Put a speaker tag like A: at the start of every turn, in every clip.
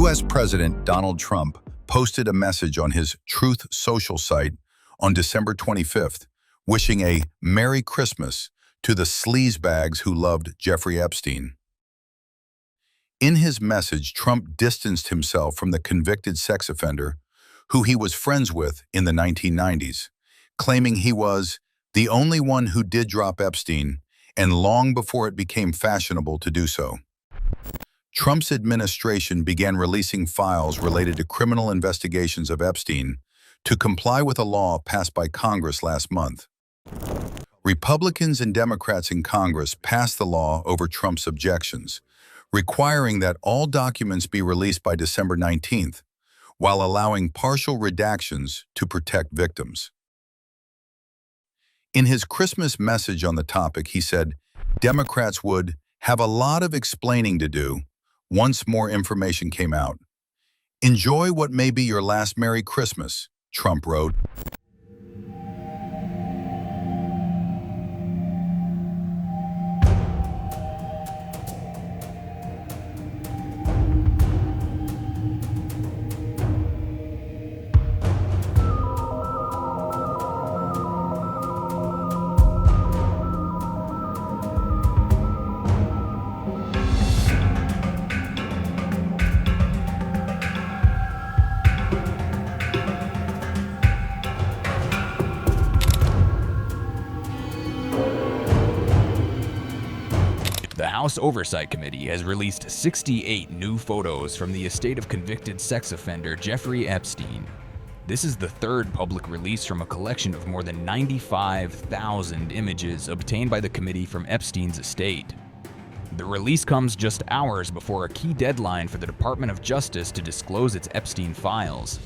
A: U.S. President Donald Trump posted a message on his Truth Social site on December 25th, wishing a Merry Christmas to the sleazebags who loved Jeffrey Epstein. In his message, Trump distanced himself from the convicted sex offender who he was friends with in the 1990s, claiming he was the only one who did drop Epstein, and long before it became fashionable to do so. Trump's administration began releasing files related to criminal investigations of Epstein to comply with a law passed by Congress last month. Republicans and Democrats in Congress passed the law over Trump's objections, requiring that all documents be released by December 19th, while allowing partial redactions to protect victims. In his Christmas message on the topic, he said Democrats would have a lot of explaining to do once more information came out. "Enjoy what may be your last Merry Christmas," Trump wrote.
B: The House Oversight Committee has released 68 new photos from the estate of convicted sex offender Jeffrey Epstein. This is the third public release from a collection of more than 95,000 images obtained by the committee from Epstein's estate. The release comes just hours before a key deadline for the Department of Justice to disclose its Epstein files.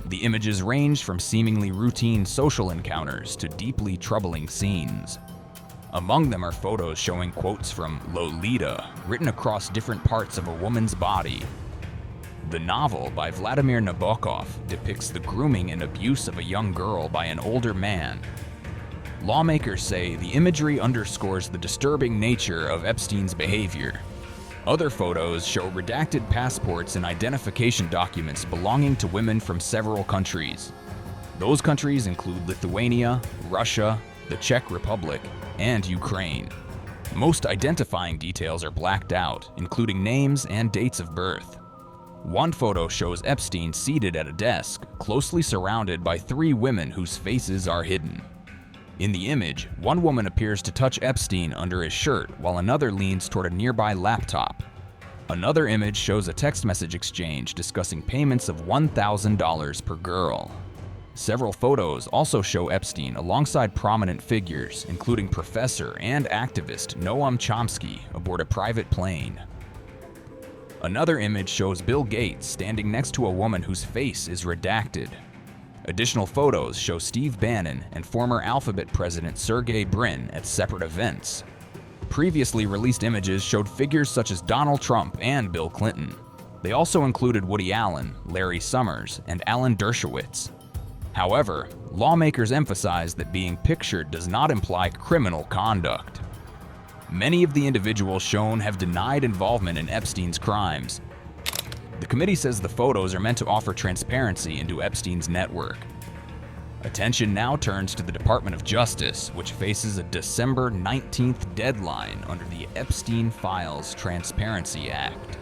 B: The images range from seemingly routine social encounters to deeply troubling scenes. Among them are photos showing quotes from Lolita written across different parts of a woman's body. The novel by Vladimir Nabokov depicts the grooming and abuse of a young girl by an older man. Lawmakers say the imagery underscores the disturbing nature of Epstein's behavior. Other photos show redacted passports and identification documents belonging to women from several countries. Those countries include Lithuania, Russia, the Czech Republic, and Ukraine. Most identifying details are blacked out, including names and dates of birth. One photo shows Epstein seated at a desk, closely surrounded by 3 women whose faces are hidden. In the image, one woman appears to touch Epstein under his shirt while another leans toward a nearby laptop. Another image shows a text message exchange discussing payments of $1,000 per girl. Several photos also show Epstein alongside prominent figures, including professor and activist Noam Chomsky, aboard a private plane. Another image shows Bill Gates standing next to a woman whose face is redacted. Additional photos show Steve Bannon and former Alphabet president Sergey Brin at separate events. Previously released images showed figures such as Donald Trump and Bill Clinton. They also included Woody Allen, Larry Summers, and Alan Dershowitz. However, lawmakers emphasize that being pictured does not imply criminal conduct. Many of the individuals shown have denied involvement in Epstein's crimes. The committee says the photos are meant to offer transparency into Epstein's network. Attention now turns to the Department of Justice, which faces a December 19th deadline under the Epstein Files Transparency Act.